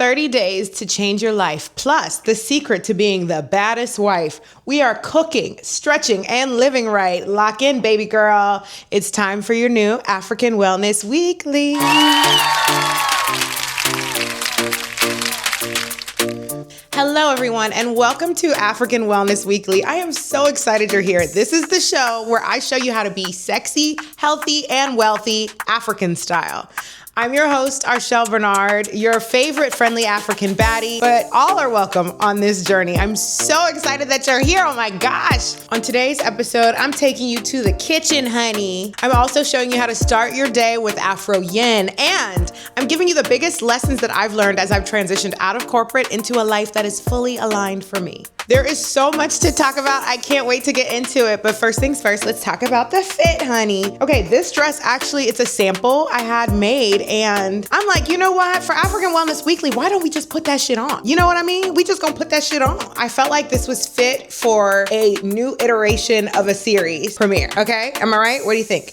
30 days to change your life, plus the secret to being the baddest wife. We are cooking, stretching, and living right. Lock in, baby girl. It's time for your new African Wellness Weekly. Hello, everyone, and welcome to African Wellness Weekly. I am so excited you're here. This is the show where I show you how to be sexy, healthy, and wealthy African style. I'm your host, Arshel Bernard, your favorite friendly African baddie, but all are welcome on this journey. I'm so excited that you're here. Oh my gosh. On today's episode, I'm taking you to the kitchen, honey. I'm also showing you how to start your day with AfroYin, and I'm giving you the biggest lessons that I've learned as I've transitioned out of corporate into a life that is fully aligned for me. There is so much to talk about. I can't wait to get into it, but first things first, let's talk about the fit, honey. Okay, this dress actually, it's a sample I had made, and I'm like, you know what? For African Wellness Weekly, why don't we just put that shit on? You know what I mean? We just gonna put that shit on. I felt like this was fit for a new iteration of a series premiere, okay? Am I right? What do you think?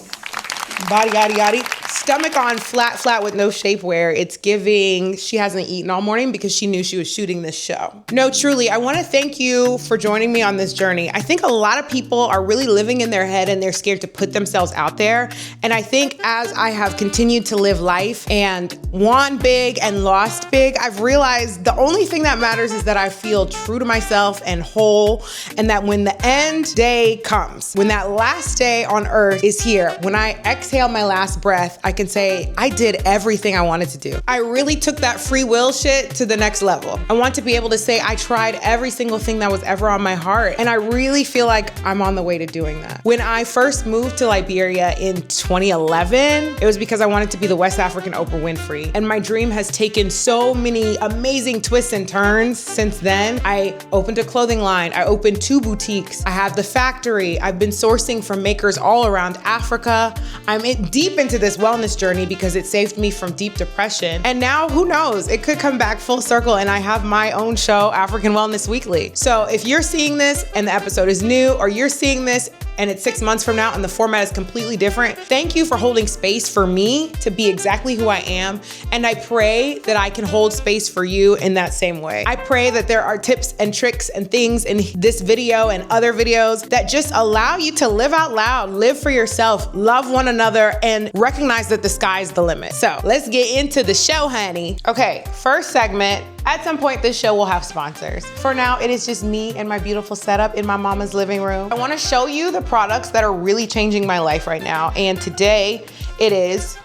Body, yaddy, yaddy. Stomach on, flat with no shapewear. It's giving she hasn't eaten all morning because she knew she was shooting this show. No, truly, I want to thank you for joining me on this journey. I think a lot of people are really living in their head and they're scared to put themselves out there. And I think as I have continued to live life and won big and lost big, I've realized the only thing that matters is that I feel true to myself and whole, and that when the end day comes, when that last day on earth is here, when I exhale my last breath, I can say I did everything I wanted to do. I really took that free will shit to the next level. I want to be able to say I tried every single thing that was ever on my heart, and I really feel like I'm on the way to doing that. When I first moved to Liberia in 2011, it was because I wanted to be the West African Oprah Winfrey, and my dream has taken so many amazing twists and turns since then. I opened a clothing line. I opened 2 boutiques. I have the factory. I've been sourcing from makers all around Africa. I'm deep into this wellness journey because it saved me from deep depression. And now, who knows, it could come back full circle and I have my own show, African Wellness Weekly. So if you're seeing this and the episode is new, or you're seeing this and it's 6 months from now and the format is completely different, thank you for holding space for me to be exactly who I am. And I pray that I can hold space for you in that same way. I pray that there are tips and tricks and things in this video and other videos that just allow you to live out loud, live for yourself, love one another, and recognize that the sky's the limit. So let's get into the show, honey. Okay, first segment. At some point, this show will have sponsors. For now, it is just me and my beautiful setup in my mama's living room. I wanna show you the products that are really changing my life right now. And today, it is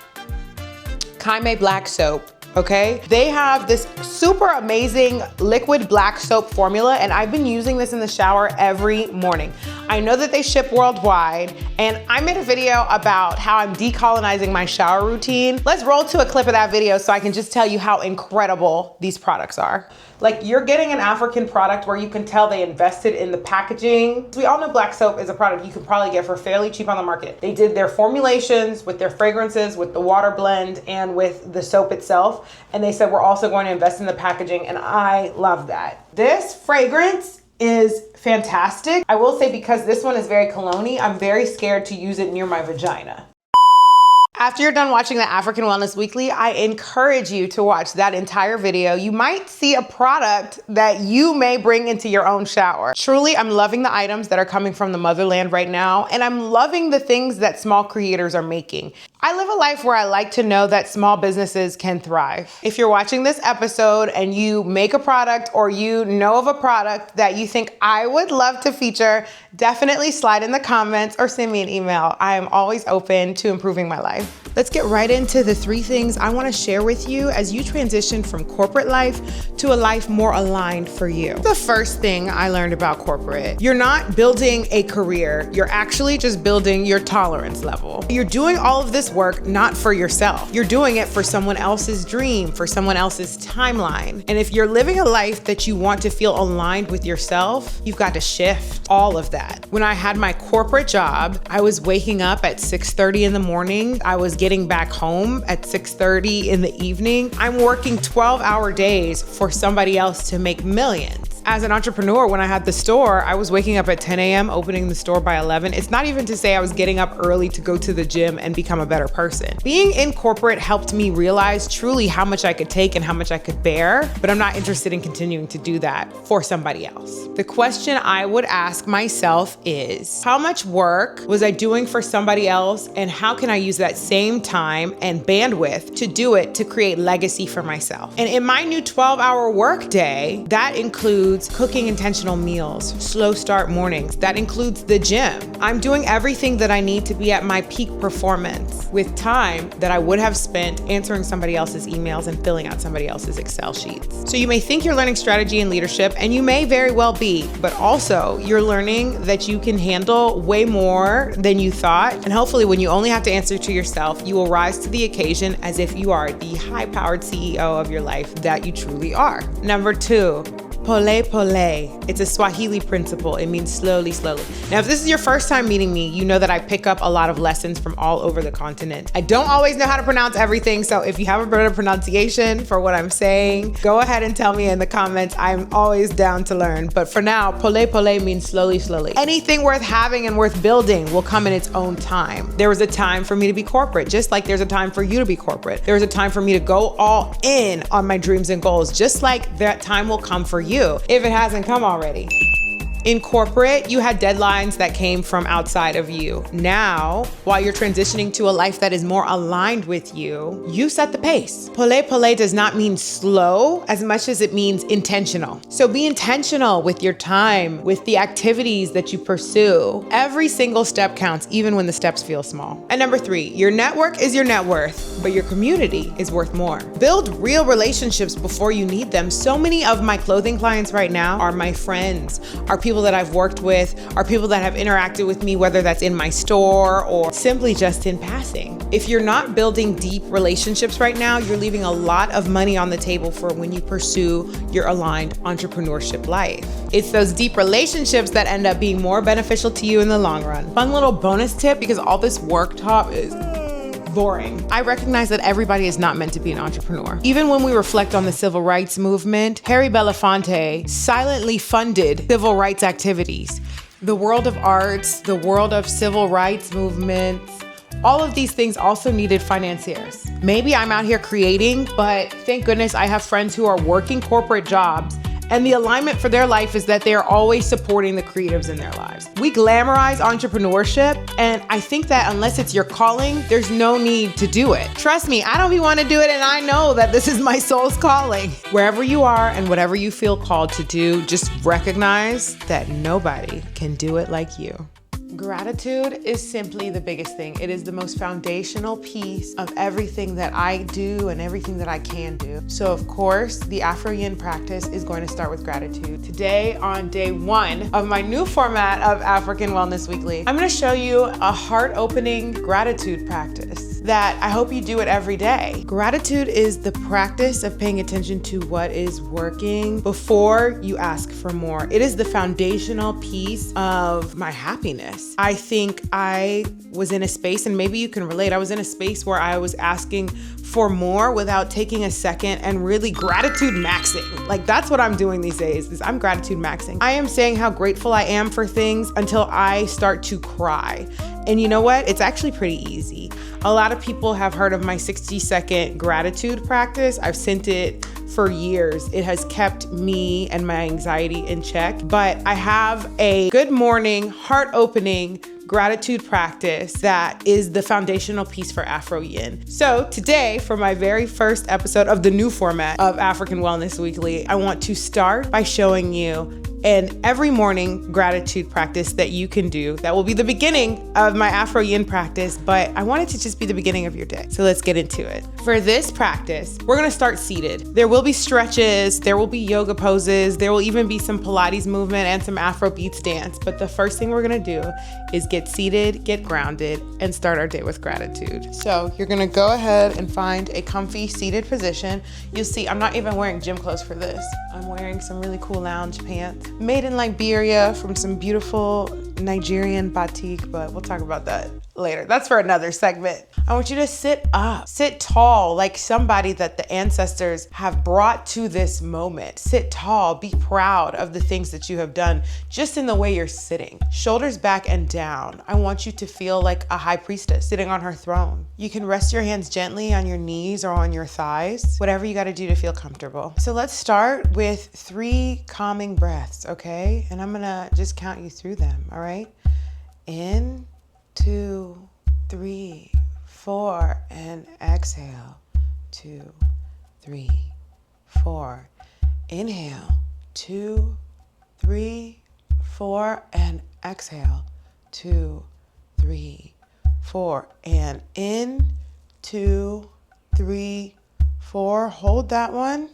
Kaime Black Soap. Okay, they have this super amazing liquid black soap formula, and I've been using this in the shower every morning. I know that they ship worldwide, and I made a video about how I'm decolonizing my shower routine. Let's roll to a clip of that video so I can just tell you how incredible these products are. Like, you're getting an African product where you can tell they invested in the packaging. We all know black soap is a product you can probably get for fairly cheap on the market. They did their formulations with their fragrances, with the water blend, and with the soap itself. And they said, we're also going to invest in the packaging, and I love that. This fragrance is fantastic. I will say, because this one is very cologne-y, I'm very scared to use it near my vagina. After you're done watching the African Wellness Weekly, I encourage you to watch that entire video. You might see a product that you may bring into your own shower. Truly, I'm loving the items that are coming from the motherland right now, and I'm loving the things that small creators are making. I live a life where I like to know that small businesses can thrive. If you're watching this episode and you make a product, or you know of a product that you think I would love to feature, definitely slide in the comments or send me an email. I am always open to improving my life. Let's get right into the 3 things I want to share with you as you transition from corporate life to a life more aligned for you. The first thing I learned about corporate: you're not building a career, you're actually just building your tolerance level. You're doing all of this work not for yourself. You're doing it for someone else's dream, for someone else's timeline. And if you're living a life that you want to feel aligned with yourself, you've got to shift all of that. When I had my corporate job, I was waking up at 6:30 in the morning. I was getting back home at 6:30 in the evening. I'm working 12-hour days for somebody else to make millions. As an entrepreneur, when I had the store, I was waking up at 10 a.m., opening the store by 11. It's not even to say I was getting up early to go to the gym and become a better person. Being in corporate helped me realize truly how much I could take and how much I could bear, but I'm not interested in continuing to do that for somebody else. The question I would ask myself is, how much work was I doing for somebody else, and how can I use that same time and bandwidth to do it to create legacy for myself? And in my new 12-hour work day, that includes cooking intentional meals, slow start mornings. That includes the gym. I'm doing everything that I need to be at my peak performance with time that I would have spent answering somebody else's emails and filling out somebody else's Excel sheets. So you may think you're learning strategy and leadership, and you may very well be, but also you're learning that you can handle way more than you thought. And hopefully when you only have to answer to yourself, you will rise to the occasion as if you are the high-powered CEO of your life that you truly are. Number 2, pole pole. It's a Swahili principle. It means slowly, slowly. Now, if this is your first time meeting me, you know that I pick up a lot of lessons from all over the continent. I don't always know how to pronounce everything, so if you have a better pronunciation for what I'm saying, go ahead and tell me in the comments. I'm always down to learn. But for now, pole pole means slowly, slowly. Anything worth having and worth building will come in its own time. There was a time for me to be corporate, just like there's a time for you to be corporate. There was a time for me to go all in on my dreams and goals, just like that time will come for you, if it hasn't come already. In corporate, you had deadlines that came from outside of you. Now, while you're transitioning to a life that is more aligned with you, you set the pace. Pole pole does not mean slow as much as it means intentional. So be intentional with your time, with the activities that you pursue. Every single step counts, even when the steps feel small. And number 3, your network is your net worth, but your community is worth more. Build real relationships before you need them. So many of my clothing clients right now are my friends, are people that I've worked with, are people that have interacted with me, whether that's in my store or simply just in passing. If you're not building deep relationships right now, you're leaving a lot of money on the table for when you pursue your aligned entrepreneurship life. It's those deep relationships that end up being more beneficial to you in the long run. Fun little bonus tip, because all this work talk is boring. I recognize that everybody is not meant to be an entrepreneur. Even when we reflect on the civil rights movement, Harry Belafonte silently funded civil rights activities. The world of arts, the world of civil rights movements, all of these things also needed financiers. Maybe I'm out here creating, but thank goodness I have friends who are working corporate jobs, and the alignment for their life is that they are always supporting the creatives in their lives. We glamorize entrepreneurship, and I think that unless it's your calling, there's no need to do it. Trust me, I don't even want to do it, and I know that this is my soul's calling. Wherever you are and whatever you feel called to do, just recognize that nobody can do it like you. Gratitude is simply the biggest thing. It is the most foundational piece of everything that I do and everything that I can do. So of course, the AfroYin practice is going to start with gratitude. Today, on day 1 of my new format of African Wellness Weekly, I'm going to show you a heart-opening gratitude practice that I hope you do it every day. Gratitude is the practice of paying attention to what is working before you ask for more. It is the foundational piece of my happiness. I think I was in a space, and maybe you can relate, I was in a space where I was asking for more without taking a second and really gratitude maxing. Like, that's what I'm doing these days, is I'm gratitude maxing. I am saying how grateful I am for things until I start to cry. And you know what? It's actually pretty easy. A lot of people have heard of my 60-second gratitude practice. I've sent it for years. It has kept me and my anxiety in check. But I have a good morning, heart-opening gratitude practice that is the foundational piece for AfroYin. So today, for my very first episode of the new format of African Wellness Weekly, I want to start by showing you an every morning gratitude practice that you can do that will be the beginning of my AfroYin practice, but I want it to just be the beginning of your day. So let's get into it. For this practice, we're gonna start seated. There will be stretches, there will be yoga poses, there will even be some Pilates movement and some Afro beats dance. But the first thing we're gonna do is get seated, get grounded, and start our day with gratitude. So you're gonna go ahead and find a comfy seated position. You'll see I'm not even wearing gym clothes for this. I'm wearing some really cool lounge pants made in Liberia from some beautiful Nigerian batik, but we'll talk about that later. That's for another segment. I want you to sit up, sit tall, like somebody that the ancestors have brought to this moment. Sit tall, be proud of the things that you have done just in the way you're sitting. Shoulders back and down. I want you to feel like a high priestess sitting on her throne. You can rest your hands gently on your knees or on your thighs, whatever you got to do to feel comfortable. So let's start with 3 calming breaths, okay? And I'm gonna just count you through them, all right? In, 2, 3, 4, and exhale. 2, 3, 4. Inhale. 2, 3, 4, and exhale. 2, 3, 4. And in, 2, 3, 4. Hold that one.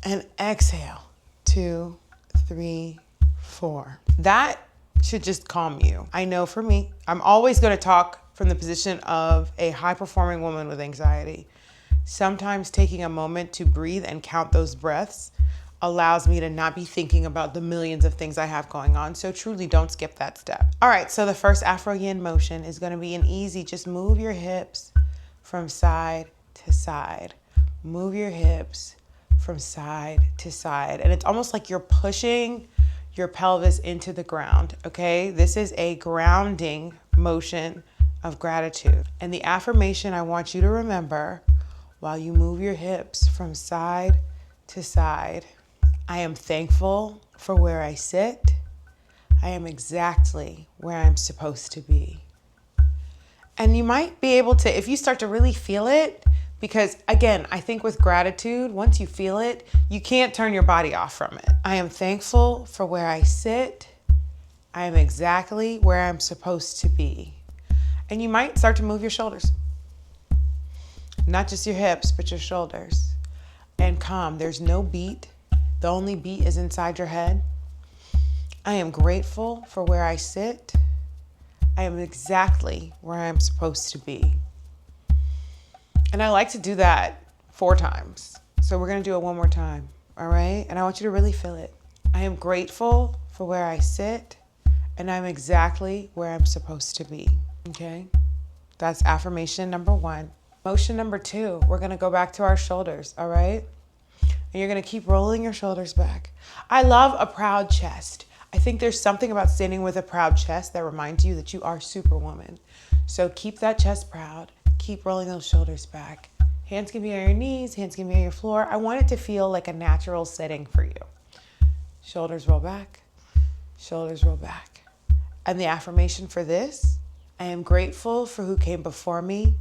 And exhale. 2, 3, 4. That should just calm you. I know for me, I'm always going to talk from the position of a high-performing woman with anxiety. Sometimes taking a moment to breathe and count those breaths allows me to not be thinking about the millions of things I have going on. So truly don't skip that step. All right, so the first AfroYin motion is going to be an easy, just move your hips from side to side. Move your hips from side to side. And it's almost like you're pushing your pelvis into the ground, okay? This is a grounding motion of gratitude. And the affirmation I want you to remember while you move your hips from side to side: I am thankful for where I sit. I am exactly where I'm supposed to be. And you might be able to, if you start to really feel it, because again, I think with gratitude, once you feel it, you can't turn your body off from it. I am thankful for where I sit. I am exactly where I'm supposed to be. And you might start to move your shoulders. Not just your hips, but your shoulders. And calm. There's no beat. The only beat is inside your head. I am grateful for where I sit. I am exactly where I'm supposed to be. And I like to do that 4 times. So we're going to do it one more time. All right? And I want you to really feel it. I am grateful for where I sit, and I'm exactly where I'm supposed to be. Okay? That's affirmation number 1. Motion number 2, we're going to go back to our shoulders. All right? And you're going to keep rolling your shoulders back. I love a proud chest. I think there's something about standing with a proud chest that reminds you that you are Superwoman. So keep that chest proud. Keep rolling those shoulders back. Hands can be on your knees, hands can be on your floor. I want it to feel like a natural setting for you. Shoulders roll back, shoulders roll back. And the affirmation for this: I am grateful for who came before me,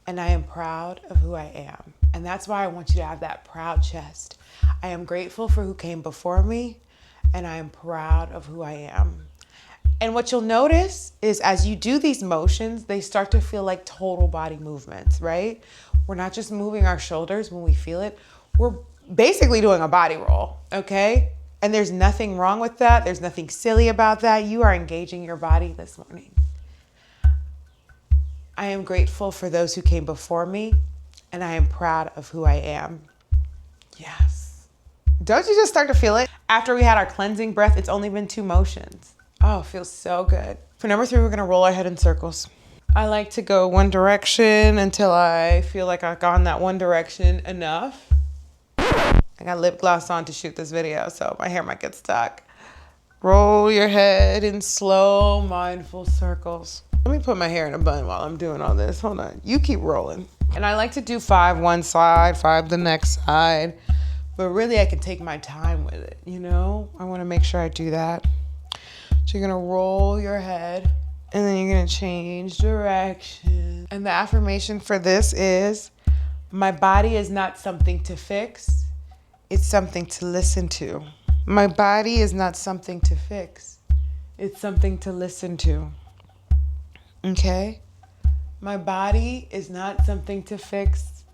and I am proud of who I am. And that's why I want you to have that proud chest. I am grateful for who came before me, and I am proud of who I am. And what you'll notice is as you do these motions, they start to feel like total body movements, right? We're not just moving our shoulders when we feel it. We're basically doing a body roll, okay? And there's nothing wrong with that. There's nothing silly about that. You are engaging your body this morning. I am grateful for those who came before me, and I am proud of who I am. Yes. Don't you just start to feel it? After we had our cleansing breath, it's only been 2 motions. Oh, it feels so good. For number 3, we're going to roll our head in circles. I like to go one direction until I feel like I've gone that one direction enough. I got lip gloss on to shoot this video, so my hair might get stuck. Roll your head in slow, mindful circles. Let me put my hair in a bun while I'm doing all this. Hold on. You keep rolling. And I like to do 5 one side, 5 the next side. But really, I can take my time with it, you know? I want to make sure I do that. So you're going to roll your head, and then you're going to change direction. And the affirmation for this is, my body is not something to fix. It's something to listen to. My body is not something to fix. It's something to listen to. Okay? My body is not something to fix.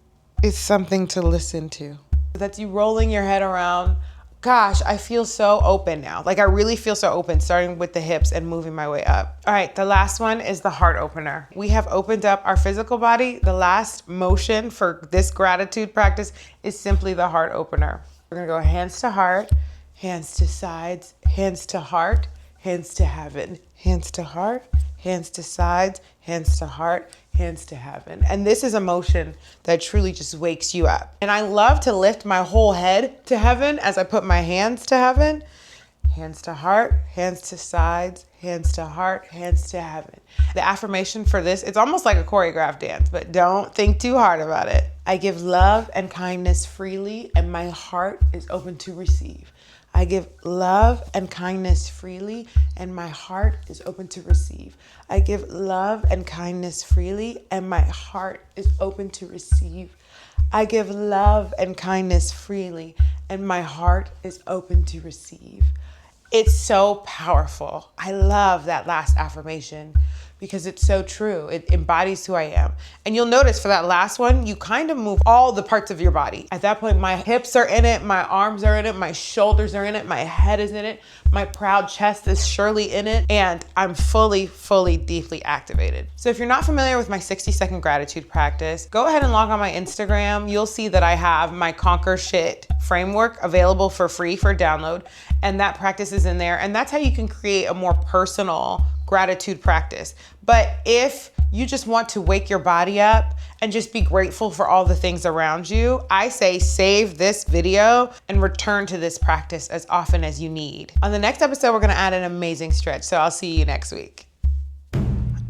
It's something to listen to. That's you rolling your head around. Gosh, I feel so open now. Like I really feel so open, starting with the hips and moving my way up. All right, the last one is the heart opener. We have opened up our physical body. The last motion for this gratitude practice is simply the heart opener. We're gonna go hands to heart, hands to sides, hands to heart, hands to heaven, hands to heart, hands to sides, hands to heart, hands to heaven. And this is a motion that truly just wakes you up. And I love to lift my whole head to heaven as I put my hands to heaven. Hands to heart, hands to sides, hands to heart, hands to heaven. The affirmation for this, it's almost like a choreographed dance, but don't think too hard about it. I give love and kindness freely, and my heart is open to receive. I give love and kindness freely, and my heart is open to receive. I give love and kindness freely, and my heart is open to receive. I give love and kindness freely, and my heart is open to receive. It's so powerful. I love that last affirmation because it's so true. It embodies who I am. And you'll notice for that last one, you kind of move all the parts of your body. At that point, my hips are in it, my arms are in it, my shoulders are in it, my head is in it, my proud chest is surely in it, and I'm fully, deeply activated. So if you're not familiar with my 60-second gratitude practice, go ahead and log on my Instagram. You'll see that I have my Conquer Shit framework available for free for download, and that practice is in there. And that's how you can create a more personal gratitude practice. But if you just want to wake your body up and just be grateful for all the things around you, I say save this video and return to this practice as often as you need. On the next episode, we're gonna add an amazing stretch. So I'll see you next week.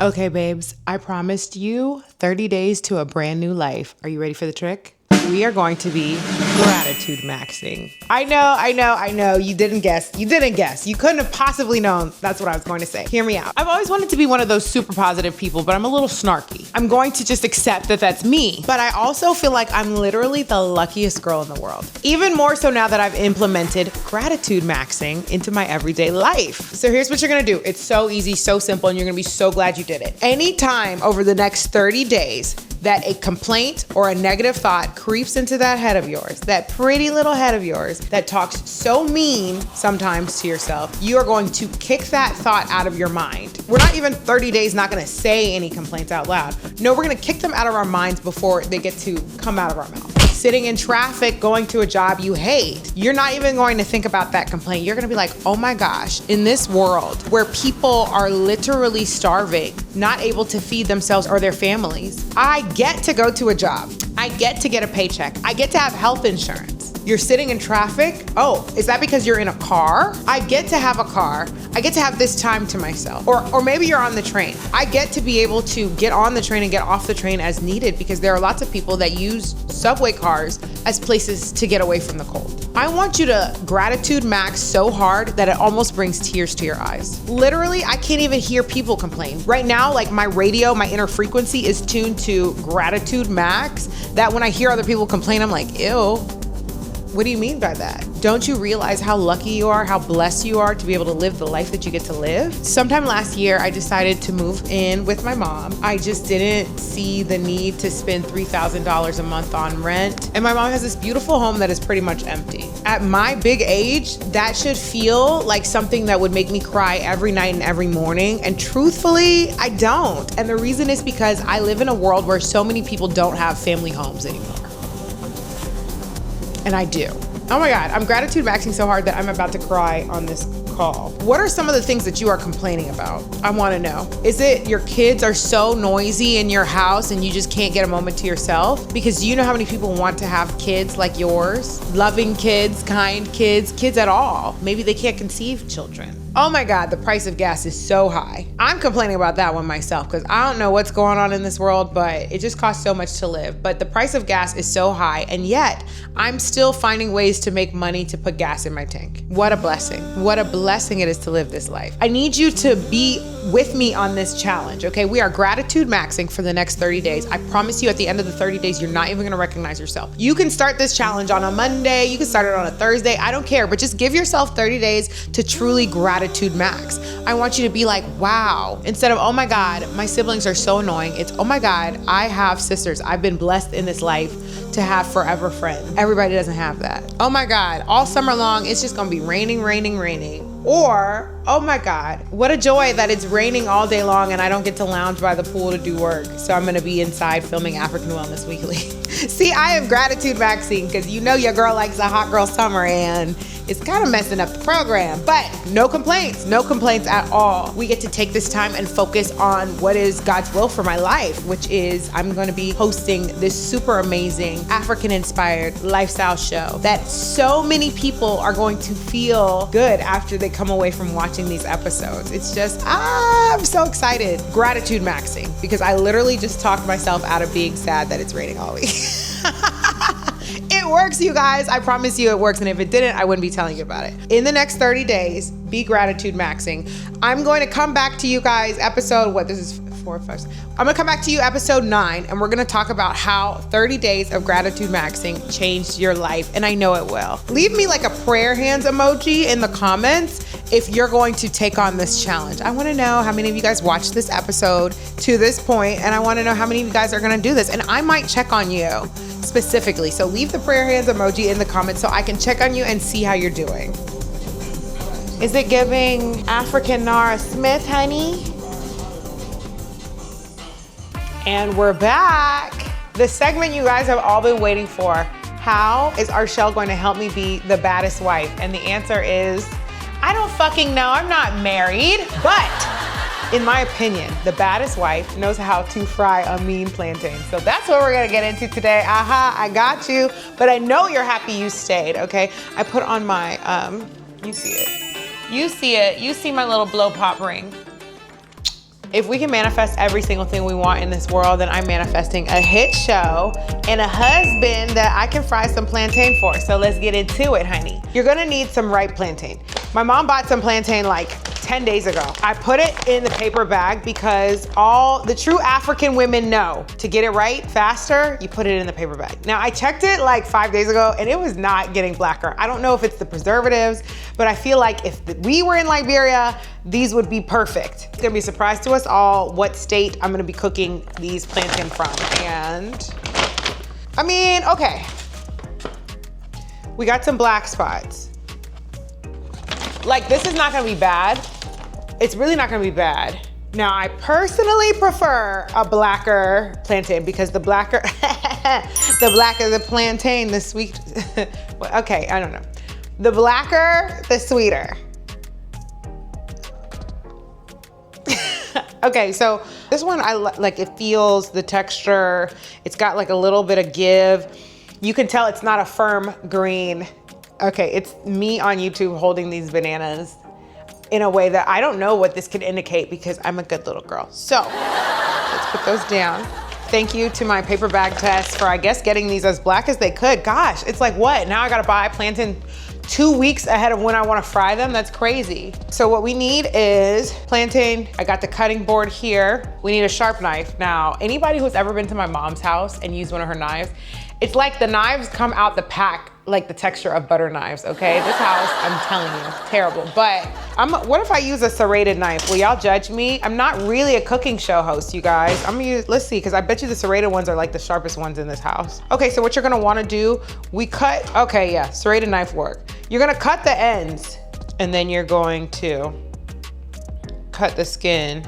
Okay, babes, I promised you 30 days to a brand new life. Are you ready for the trick? We are going to be gratitude maxing. I know. You didn't guess. You couldn't have possibly known that's what I was going to say. Hear me out. I've always wanted to be one of those super positive people, but I'm a little snarky. I'm going to just accept that that's me. But I also feel like I'm literally the luckiest girl in the world. Even more so now that I've implemented gratitude maxing into my everyday life. So here's what you're gonna do. It's so easy, so simple, and you're gonna be so glad you did it. Anytime over the next 30 days that a complaint or a negative thought creeps into that head of yours, that pretty little head of yours that talks so mean sometimes to yourself, you are going to kick that thought out of your mind. We're not even 30 days not gonna say any complaints out loud. No, we're gonna kick them out of our minds before they get to come out of our mouth. Sitting in traffic, going to a job you hate, you're not even going to think about that complaint. You're gonna be like, oh my gosh, in this world where people are literally starving, not able to feed themselves or their families, I get to go to a job. I get to get a paycheck. I get to have health insurance. You're sitting in traffic. Oh, is that because you're in a car? I get to have a car. I get to have this time to myself. Or maybe you're on the train. I get to be able to get on the train and get off the train as needed because there are lots of people that use subway cars as places to get away from the cold. I want you to gratitude max so hard that it almost brings tears to your eyes. Literally, I can't even hear people complain. Right now, like my radio, my inner frequency is tuned to gratitude max, that when I hear other people complain, I'm like, ew. What do you mean by that? Don't you realize how lucky you are, how blessed you are to be able to live the life that you get to live? Sometime last year, I decided to move in with my mom. I just didn't see the need to spend $3,000 a month on rent. And my mom has this beautiful home that is pretty much empty. At my big age, that should feel like something that would make me cry every night and every morning. And truthfully, I don't. And the reason is because I live in a world where so many people don't have family homes anymore. And I do. Oh my God, I'm gratitude maxing so hard that I'm about to cry on this call. What are some of the things that you are complaining about? I wanna know. Is it your kids are so noisy in your house and you just can't get a moment to yourself? Because do you know how many people want to have kids like yours? Loving kids, kind kids, kids at all. Maybe they can't conceive children. Oh my God, the price of gas is so high. I'm complaining about that one myself because I don't know what's going on in this world, but it just costs so much to live. But the price of gas is so high, and yet I'm still finding ways to make money to put gas in my tank. What a blessing. What a blessing it is to live this life. I need you to be with me on this challenge, okay? We are gratitude maxing for the next 30 days. I promise you at the end of the 30 days, you're not even gonna recognize yourself. You can start this challenge on a Monday, you can start it on a Thursday, I don't care, but just give yourself 30 days to truly gratitude max. I want you to be like, wow. Instead of, oh my God, my siblings are so annoying, it's, oh my God, I have sisters. I've been blessed in this life to have forever friends. Everybody doesn't have that. Oh my God, all summer long, it's just gonna be raining. Or, oh my God, what a joy that it's raining all day long and I don't get to lounge by the pool to do work. So I'm gonna be inside filming African Wellness Weekly. See, I am gratitude maxing because you know your girl likes a hot girl summer and is kind of messing up the program. But no complaints at all. We get to take this time and focus on what is God's will for my life, which is I'm going to be hosting this super amazing African-inspired lifestyle show that so many people are going to feel good after they come away from watching these episodes. It's just, I'm so excited. Gratitude maxing, because I literally just talked myself out of being sad that it's raining all week. It works, you guys. I promise you it works. And if it didn't, I wouldn't be telling you about it. In the next 30 days, be gratitude maxing. I'm going to come back to you guys, episode 9, and we're going to talk about how 30 days of gratitude maxing changed your life. And I know it will. Leave me like a prayer hands emoji in the comments if you're going to take on this challenge. I want to know how many of you guys watched this episode to this point, and I want to know how many of you guys are going to do this. And I might check on you specifically. So leave the prayer hands emoji in the comments so I can check on you and see how you're doing. Is it giving African Nara Smith, honey? And we're back. The segment you guys have all been waiting for. How is Arshelle going to help me be the baddest wife? And the answer is, I don't fucking know. I'm not married. But in my opinion, the baddest wife knows how to fry a mean plantain. So that's what we're gonna get into today. Aha, I got you. But I know you're happy you stayed, okay? I put on my, you see it. You see it. You see my little blow pop ring. If we can manifest every single thing we want in this world, then I'm manifesting a hit show and a husband that I can fry some plantain for. So let's get into it, honey. You're gonna need some ripe plantain. My mom bought some plantain like 10 days ago. I put it in the paper bag because all the true African women know to get it right faster, you put it in the paper bag. Now I checked it like 5 days ago and it was not getting blacker. I don't know if it's the preservatives, but I feel like if we were in Liberia, these would be perfect. It's gonna be a surprise to us all what state I'm gonna be cooking these plantain from. And I mean, okay. We got some black spots. Like, this is not gonna be bad. It's really not gonna be bad. Now, I personally prefer a blacker plantain because the blacker, the blacker the plantain, the sweet, okay, I don't know. The blacker, the sweeter. Okay, so this one, I like, it feels the texture. It's got like a little bit of give. You can tell it's not a firm green. Okay, it's me on YouTube holding these bananas in a way that I don't know what this could indicate because I'm a good little girl. So let's put those down. Thank you to my paper bag test for, I guess, getting these as black as they could. Gosh, it's like what? Now I gotta buy plantain 2 weeks ahead of when I wanna fry them? That's crazy. So what we need is plantain. I got the cutting board here. We need a sharp knife. Now, anybody who's ever been to my mom's house and used one of her knives, it's like the knives come out the pack like the texture of butter knives, okay? This house, I'm telling you, terrible. But what if I use a serrated knife? Will y'all judge me? I'm not really a cooking show host, you guys. I'm gonna use, let's see, because I bet you the serrated ones are like the sharpest ones in this house. Okay, so what you're gonna wanna do, we cut, okay, yeah, serrated knife work. You're gonna cut the ends, and then you're going to cut the skin.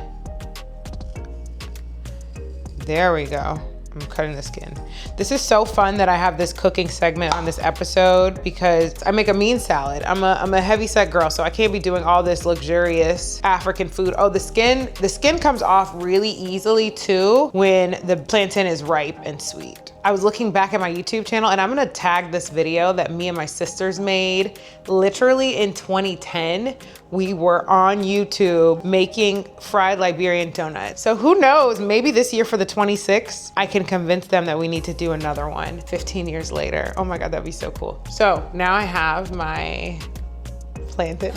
There we go. I'm cutting the skin. This is so fun that I have this cooking segment on this episode because I make a mean salad. I'm a heavy set girl, so I can't be doing all this luxurious African food. Oh, the skin comes off really easily too when the plantain is ripe and sweet. I was looking back at my YouTube channel and I'm gonna tag this video that me and my sisters made literally in 2010. We were on YouTube making fried Liberian donuts. So who knows, maybe this year for the 26th, I can convince them that we need to do another one 15 years later. Oh my God, that'd be so cool. So now I have my plantain.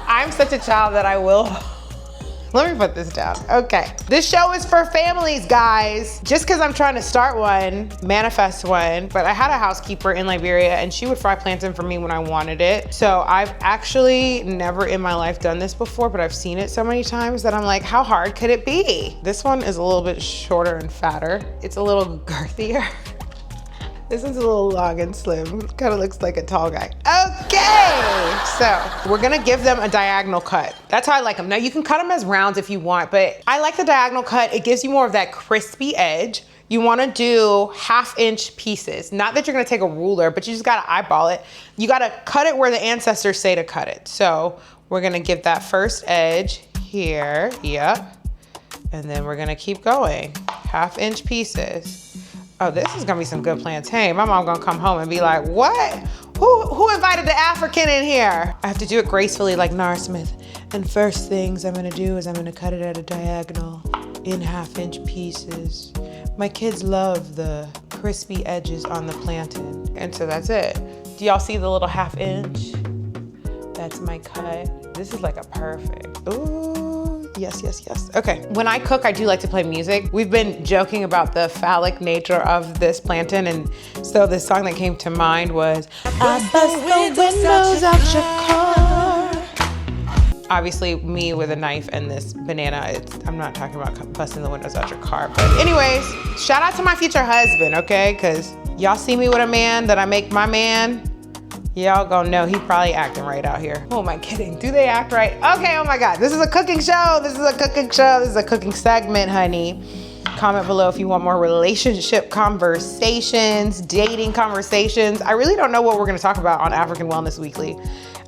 I'm such a child that I will. Let me put this down. Okay. This show is for families, guys. Just because I'm trying to start one, manifest one, but I had a housekeeper in Liberia and she would fry plantain for me when I wanted it. So I've actually never in my life done this before, but I've seen it so many times that I'm like, how hard could it be? This one is a little bit shorter and fatter. It's a little girthier. This one's a little long and slim. Kind of looks like a tall guy. Okay, so we're gonna give them a diagonal cut. That's how I like them. Now you can cut them as rounds if you want, but I like the diagonal cut. It gives you more of that crispy edge. you wanna do 1/2-inch pieces. Not that you're gonna take a ruler, but you just gotta eyeball it. You gotta cut it where the ancestors say to cut it. So we're gonna give that first edge here, yep. And then we're gonna keep going, 1/2-inch pieces. Oh, this is gonna be some good plantain. My mom gonna come home and be like, what? Who invited the African in here? I have to do it gracefully like Nara Smith. And first things I'm gonna do is I'm gonna cut it at a diagonal in 1/2-inch pieces. My kids love the crispy edges on the plantain. And so that's it. Do y'all see the little 1/2-inch? That's my cut. This is like a perfect, ooh, yes, yes, yes. Okay, when I cook, I do like to play music. We've been joking about the phallic nature of this plantain, and so the song that came to mind was, I bust the windows out your car. Obviously, me with a knife and this banana, I'm not talking about busting the windows out your car. But anyways, shout out to my future husband, okay? Because y'all see me with a man that I make my man, y'all gonna know he probably acting right out here. Who am I kidding? Do they act right? Okay, oh my God, this is a cooking show. This is a cooking show. This is a cooking segment, honey. Comment below if you want more relationship conversations, dating conversations. I really don't know what we're gonna talk about on African Wellness Weekly.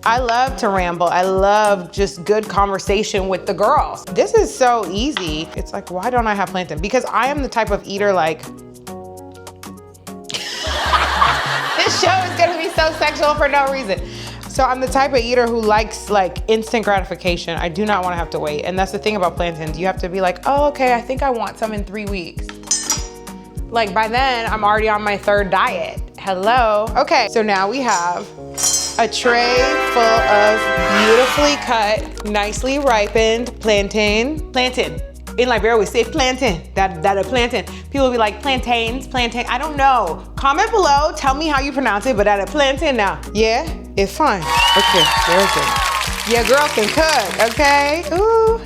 I love to ramble. I love just good conversation with the girls. This is so easy. It's like, why don't I have plantain? Because I am the type of eater like, this show is gonna be so sexual for no reason. So I'm the type of eater who likes like instant gratification. I do not wanna have to wait. And that's the thing about plantains. You have to be like, oh, okay, I think I want some in 3 weeks. Like by then, I'm already on my 3rd diet. Hello. Okay, so now we have a tray full of beautifully cut, nicely ripened plantain. Plantain. In Liberia, we say plantain, that a plantain. People will be like, plantains, plantain. I don't know. Comment below, tell me how you pronounce it, but that a plantain now. Yeah, it's fine. Okay, very good. Yeah, girl can cook, okay? Ooh.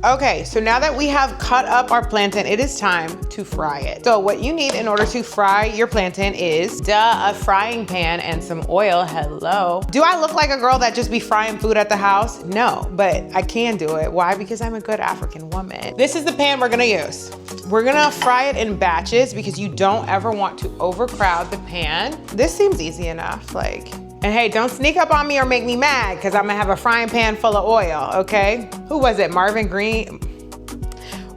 Okay, so now that we have cut up our plantain, it is time to fry it. So what you need in order to fry your plantain is, a frying pan and some oil, hello. Do I look like a girl that just be frying food at the house? No, but I can do it. Why? Because I'm a good African woman. This is the pan we're gonna use. We're gonna fry it in batches because you don't ever want to overcrowd the pan. This seems easy enough, like. And hey, don't sneak up on me or make me mad because I'm gonna have a frying pan full of oil, okay? Who was it, Marvin Green?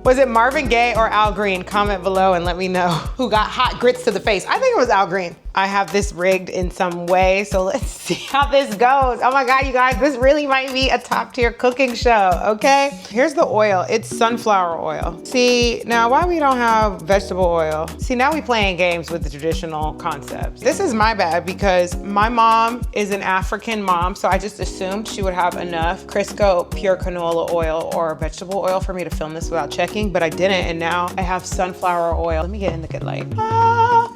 Was it Marvin Gaye or Al Green? Comment below and let me know who got hot grits to the face. I think it was Al Green. I have this rigged in some way, so let's see how this goes. Oh my God, you guys, this really might be a top tier cooking show, okay? Here's the oil, it's sunflower oil. See, now why we don't have vegetable oil? See, now we playing games with the traditional concepts. This is my bad because my mom is an African mom, so I just assumed she would have enough Crisco pure canola oil or vegetable oil for me to film this without checking, but I didn't, and now I have sunflower oil. Let me get in the good light.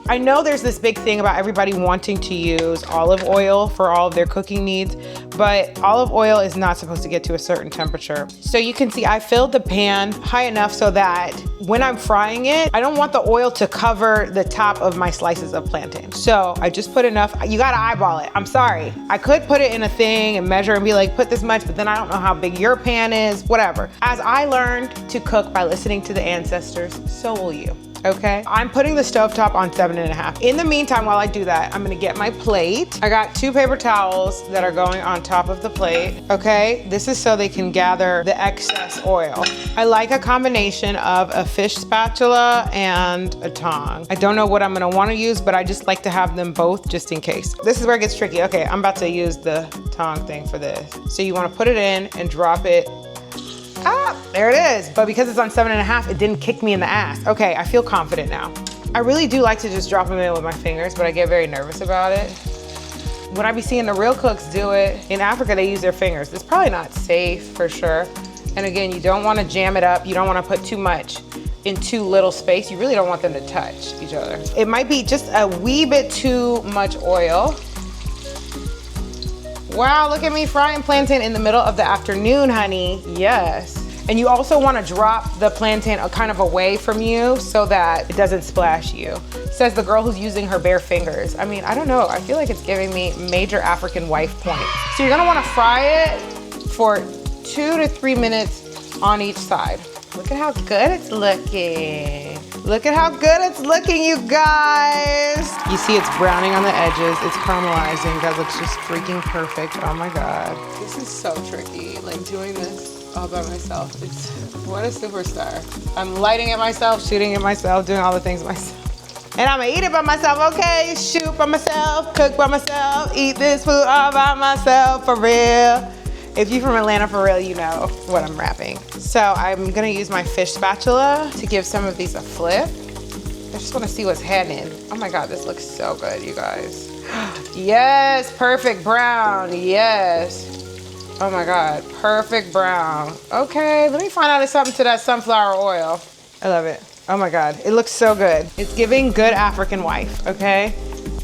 I know there's this big thing about everybody wanting to use olive oil for all of their cooking needs, but olive oil is not supposed to get to a certain temperature. So you can see I filled the pan high enough so that when I'm frying it, I don't want the oil to cover the top of my slices of plantain. So I just put enough, you gotta eyeball it, I'm sorry. I could put it in a thing and measure and be like, put this much, but then I don't know how big your pan is, whatever. As I learned to cook by listening to the ancestors, so will you. Okay, I'm putting the stovetop on 7.5. In the meantime, while I do that, I'm gonna get my plate. I got 2 paper towels that are going on top of the plate. Okay, this is so they can gather the excess oil. I like a combination of a fish spatula and a tong. I don't know what I'm gonna wanna use, but I just like to have them both just in case. This is where it gets tricky. Okay, I'm about to use the tong thing for this. So you wanna put it in and drop it. Ah, there it is. But because it's on 7.5, it didn't kick me in the ass. Okay, I feel confident now. I really do like to just drop them in with my fingers, but I get very nervous about it. When I be seeing the real cooks do it, in Africa, they use their fingers. It's probably not safe for sure. And again, you don't wanna jam it up. You don't wanna put too much in too little space. You really don't want them to touch each other. It might be just a wee bit too much oil. Wow, look at me frying plantain in the middle of the afternoon, honey. Yes. And you also want to drop the plantain kind of away from you so that it doesn't splash you. Says the girl who's using her bare fingers. I mean, I don't know. I feel like it's giving me major African wife points. So you're gonna want to fry it for 2 to 3 minutes on each side. Look at how good it's looking. Look at how good it's looking, you guys. You see it's browning on the edges. It's caramelizing. That looks just freaking perfect. Oh my God. This is so tricky, like doing this all by myself. What a superstar. I'm lighting it myself, shooting it myself, doing all the things myself. And I'm gonna eat it by myself, okay? Shoot by myself, cook by myself, eat this food all by myself, for real. If you're from Atlanta, for real, you know what I'm rapping. So I'm gonna use my fish spatula to give some of these a flip. I just wanna see what's happening. Oh my God, this looks so good, you guys. Yes, perfect brown, yes. Oh my God, perfect brown. Okay, let me find out if something to that sunflower oil. I love it. Oh my God, it looks so good. It's giving good African wife, okay?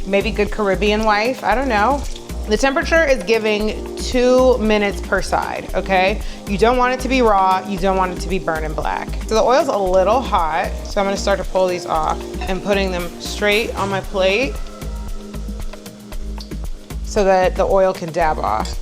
Maybe good Caribbean wife, I don't know. The temperature is giving 2 minutes per side, okay? You don't want it to be raw, you don't want it to be burning black. So the oil's a little hot, so I'm gonna start to pull these off and putting them straight on my plate so that the oil can dab off.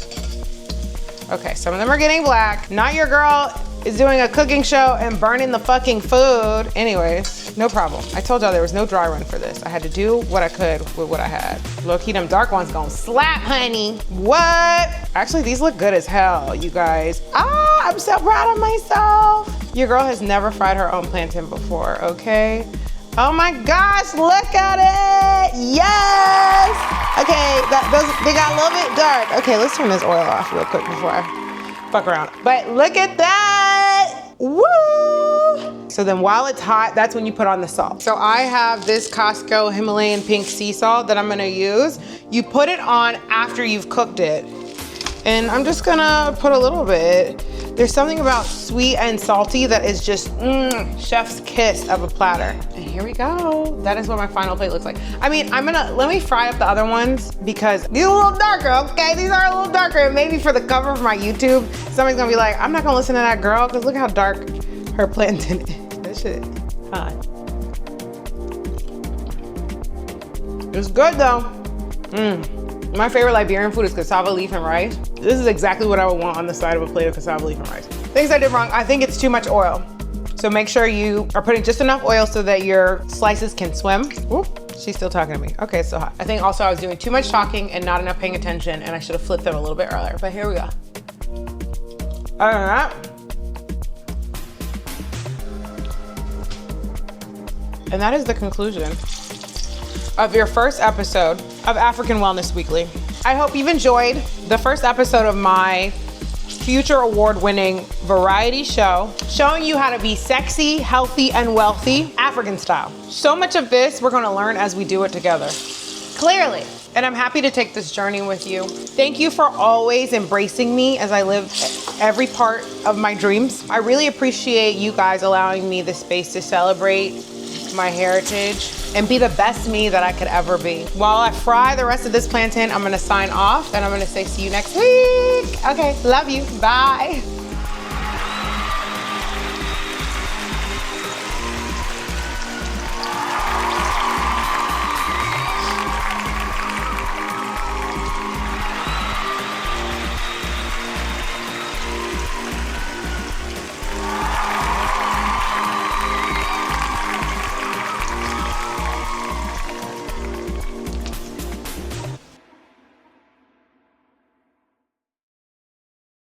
Okay, some of them are getting black. Not your girl is doing a cooking show and burning the fucking food. Anyways, no problem. I told y'all there was no dry run for this. I had to do what I could with what I had. Low-key, them dark ones gonna slap, honey. What? Actually, these look good as hell, you guys. Ah, I'm so proud of myself. Your girl has never fried her own plantain before, okay? Oh my gosh, look at it. Yes. Okay, they got a little bit dark. Okay, let's turn this oil off real quick before I fuck around. But look at that. Woo! So then while it's hot, that's when you put on the salt. So I have this Costco Himalayan pink sea salt that I'm gonna use. You put it on after you've cooked it. And I'm just gonna put a little bit. There's something about sweet and salty that is just chef's kiss of a platter. And here we go. That is what my final plate looks like. I mean, let me fry up the other ones because these are a little darker, okay? These are a little darker. And maybe for the cover of my YouTube, somebody's gonna be like, I'm not gonna listen to that girl because look how dark her plantain is. That shit hot. It's good though. My favorite Liberian food is cassava leaf and rice. This is exactly what I would want on the side of a plate of cassava leaf and rice. Things I did wrong, I think it's too much oil. So make sure you are putting just enough oil so that your slices can swim. Ooh, she's still talking to me. Okay, it's so hot. I think also I was doing too much talking and not enough paying attention and I should have flipped them a little bit earlier, but here we go. Other than that, and that is the conclusion of your first episode of African Wellness Weekly. I hope you've enjoyed the first episode of my future award-winning variety show, showing you how to be sexy, healthy, and wealthy, African style. So much of this we're gonna learn as we do it together, clearly. And I'm happy to take this journey with you. Thank you for always embracing me as I live every part of my dreams. I really appreciate you guys allowing me the space to celebrate my heritage and be the best me that I could ever be. While I fry the rest of this plantain, I'm gonna sign off and I'm gonna say see you next week. Okay, love you, bye.